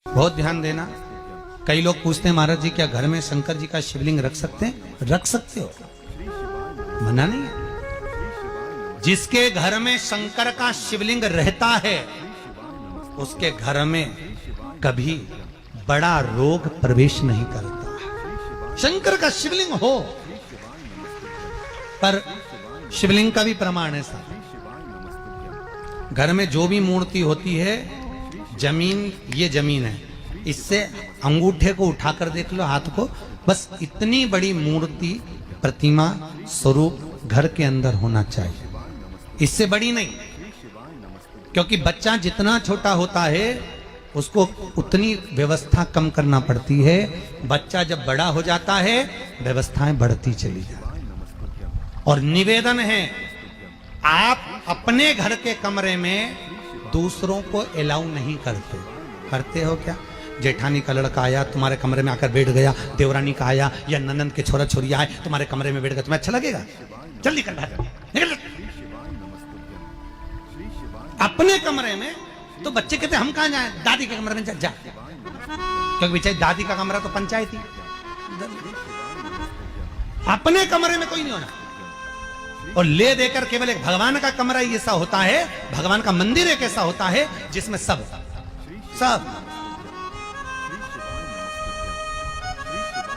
बहुत ध्यान देना। कई लोग पूछते हैं महाराज जी क्या घर में शंकर जी का शिवलिंग रख सकते हैं? रख सकते हो, मना नहीं है। जिसके घर में शंकर का शिवलिंग रहता है उसके घर में कभी बड़ा रोग प्रवेश नहीं करता। शंकर का शिवलिंग हो, पर शिवलिंग का भी प्रमाण है साहब। घर में जो भी मूर्ति होती है, जमीन ये जमीन है, इससे अंगूठे को उठाकर देख लो, हाथ को, बस इतनी बड़ी मूर्ति, प्रतिमा, स्वरूप घर के अंदर होना चाहिए, इससे बड़ी नहीं। क्योंकि बच्चा जितना छोटा होता है उसको उतनी व्यवस्था कम करना पड़ती है। बच्चा जब बड़ा हो जाता है व्यवस्थाएं बढ़ती चली जाती। और निवेदन है, आप अपने घर के कमरे में दूसरों को अलाउ नहीं करते। करते हो क्या? जेठानी का लड़का आया तुम्हारे कमरे में आकर बैठ गया, देवरानी का आया या ननंद के छोरा छोरी आए तुम्हारे कमरे में बैठ गया, तुम्हें अच्छा लगेगा? जल्दी कर निकल। अपने कमरे में तो बच्चे कहते हम कहां जाएं? दादी के कमरे में जा। क्योंकि बेचारी दादी का कमरा तो पंचायती। अपने कमरे में कोई नहीं होना। और ले देकर केवल एक भगवान का कमरा ही ऐसा होता है, भगवान का मंदिर एक ऐसा होता है जिसमें सब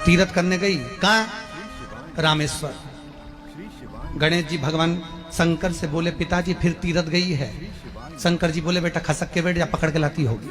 तीर्थ करने गई। कहां? रामेश्वर। गणेश जी भगवान शंकर से बोले पिताजी फिर तीर्थ गई है। शंकर जी बोले बेटा खसक के बैठ जा, पकड़ के लाती होगी।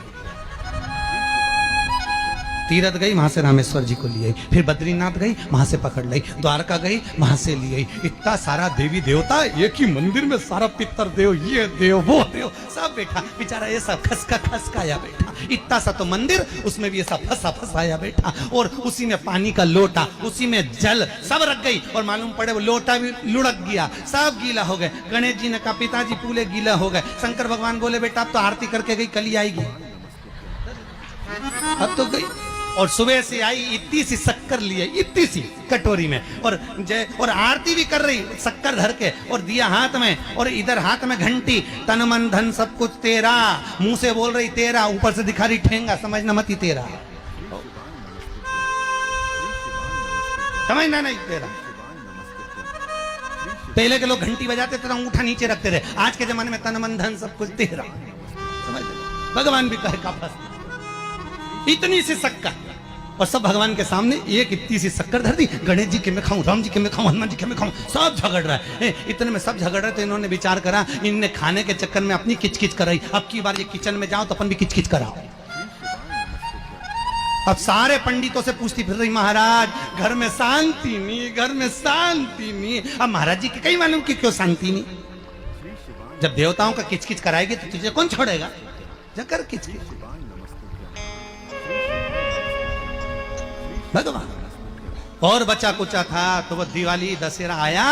तीरथ गई, वहां से रामेश्वर जी को लिए, फिर बद्रीनाथ गई, वहां से पकड़ ली, द्वारका गई, वहां से लिए। इतना सारा देवी देवता एक ही मंदिर में, सारा पितर देव, ये देव वो देव सब बैठा। बेचारा ये सब खसकाया बैठा। इतना सा तो मंदिर, उसमें भी ऐसा फंसाया बैठा। और उसी में पानी का लोटा, उसी में जल सब रख गई। और मालूम पड़े वो लोटा भी लुढ़क गया, सब गीला हो गए। गणेश जी ने कहा पिताजी पूरे गीला हो गए। शंकर भगवान बोले बेटा अब तो आरती करके गई, कल ही आएगी। अब तो गई और सुबह से आई, इतनी सी शक्कर लिए, इतनी सी कटोरी में, और आरती भी कर रही शक्कर धर के, और दिया हाथ में, और इधर हाथ में घंटी, तन मन धन सब कुछ तेरा, मुंह से बोल रही तेरा, ऊपर से दिखा रही ठेंगा, समझना मत ही तेरा, समझना नहीं तेरा। पहले के लोग घंटी बजाते थे, अंगूठा नीचे रखते थे। आज के जमाने में तन मन धन सब कुछ तेरा, समझ। भगवान भी कहे का फंस इतनी सी शक्कर, और सब भगवान के सामने एक इतनी सी शक्कर धर दी। गणेश जी के मैं खाऊं, राम जी के मैं खाऊं, हनुमान जी के मैं खाऊं, सब झगड़ रहा है। इतने में सब झगड़ रहे तो इन्होंने विचार करा, इनने खाने के चक्कर में अपनी किचकिच कराई, अब की बार ये किचन में जाओ तो अपन भी किचकिच कराओ। अब सारे पंडितों से पूछती फिर रही महाराज घर में शांति नहीं, घर में शांति नहीं। अब महाराज जी के कई मालूम कि क्यों शांति नहीं? जब देवताओं का किचकिच कराएगी तो तुझे कौन छोड़ेगा? जकर किचकिच भगवान। और बचा कुचा था तो वो दिवाली दशहरा आया,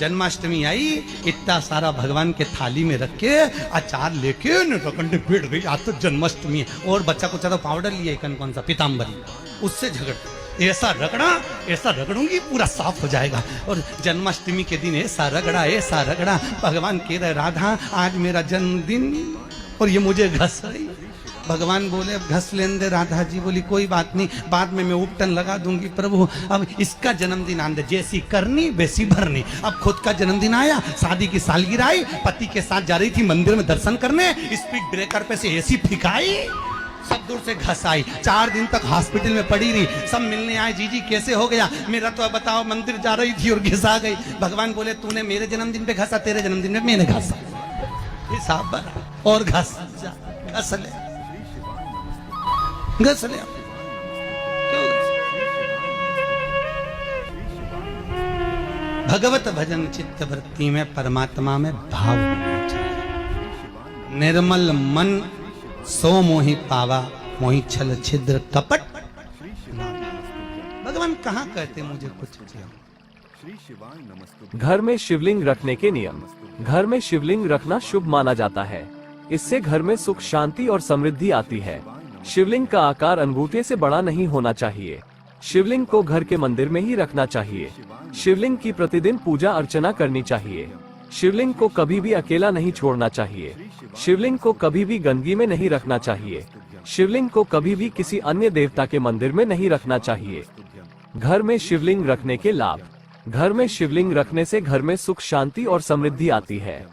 जन्माष्टमी आई, इतना सारा भगवान के थाली में रख के अचार लेके नटखंडे बैठ गई, आज तो जन्माष्टमी है। और बच्चा कुचा तो पाउडर लिया, कौन सा पीताम्बरी, उससे झगड़, ऐसा रगड़ूंगी पूरा साफ हो जाएगा। और जन्माष्टमी के दिन ऐसा रगड़ा, भगवान कह रहे राधा आज मेरा जन्मदिन और ये मुझे घस रही। भगवान बोले अब घस लेने दे। राधा जी बोली कोई बात नहीं, बाद में मैं उपटन लगा दूंगी प्रभु, अब इसका जन्मदिन आंदे, जैसी करनी वैसी भरनी। अब खुद का जन्मदिन आया, शादी की सालगिरह आई, पति के साथ जा रही थी मंदिर में दर्शन करने, स्पीड ब्रेकर पे से ऐसी फिकाई, सब दूर से घस आई। 4 दिन तक हॉस्पिटल में पड़ी रही। सब मिलने आए, जीजी कैसे हो गया? मेरा तो बताओ मंदिर जा रही थी और घिसा गई। भगवान बोले तूने मेरे जन्मदिन पे घसा, तेरे जन्मदिन में मैंने घसा, हिसाब बना। और घस ले घस ले, क्यों भगवत भजन चित्त वृत्ति में परमात्मा में भाव होना चाहिए। निर्मल मन सो मोहि पावा, मोहि छल छिद्र कपट। भगवान कहाँ कहते मुझे कुछ किया। घर में शिवलिंग रखने के नियम। घर में शिवलिंग रखना शुभ माना जाता है। इससे घर में सुख शांति और समृद्धि आती है। शिवलिंग का आकार अंगूठे से बड़ा नहीं होना चाहिए। शिवलिंग को घर के मंदिर में ही रखना चाहिए। शिवलिंग की प्रतिदिन पूजा अर्चना करनी चाहिए। शिवलिंग को कभी भी अकेला नहीं छोड़ना चाहिए। शिवलिंग को कभी भी गंदगी में नहीं रखना चाहिए। शिवलिंग को कभी भी किसी अन्य देवता के मंदिर में नहीं रखना चाहिए। घर में शिवलिंग रखने के लाभ। घर में शिवलिंग रखने से घर में सुख, शांति और समृद्धि आती है।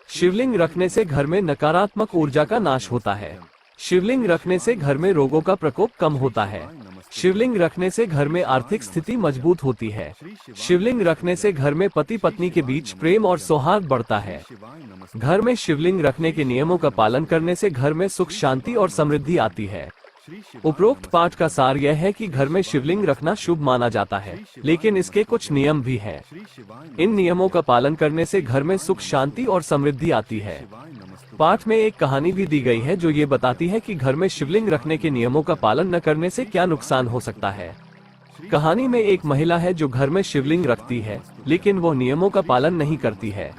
शिवलिंग रखने से घर में नकारात्मक ऊर्जा का नाश होता है। शिवलिंग रखने से घर में रोगों का प्रकोप कम होता है। शिवलिंग रखने से घर में आर्थिक स्थिति मजबूत होती है। शिवलिंग रखने से घर में पति पत्नी के बीच प्रेम और सौहार्द बढ़ता है। घर में शिवलिंग रखने के नियमों का पालन करने से घर में सुख, शांति और समृद्धि आती है। उपरोक्त पाठ का सार यह है कि घर में शिवलिंग रखना शुभ माना जाता है, लेकिन इसके कुछ नियम भी हैं। इन नियमों का पालन करने से घर में सुख, शांति और समृद्धि आती है। पाठ में एक कहानी भी दी गई है जो ये बताती है कि घर में शिवलिंग रखने के नियमों का पालन न करने से क्या नुकसान हो सकता है। कहानी में एक महिला है जो घर में शिवलिंग रखती है, लेकिन वो नियमों का पालन नहीं करती है।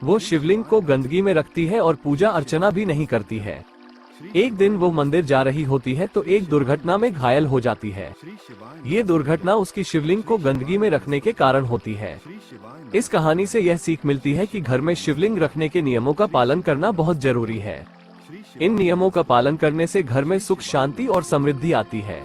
वो शिवलिंग को गंदगी में रखती है और पूजा अर्चना भी नहीं करती है। एक दिन वो मंदिर जा रही होती है तो एक दुर्घटना में घायल हो जाती है। ये दुर्घटना उसकी शिवलिंग को गंदगी में रखने के कारण होती है। इस कहानी से यह सीख मिलती है कि घर में शिवलिंग रखने के नियमों का पालन करना बहुत जरूरी है। इन नियमों का पालन करने से घर में सुख, शांति और समृद्धि आती है।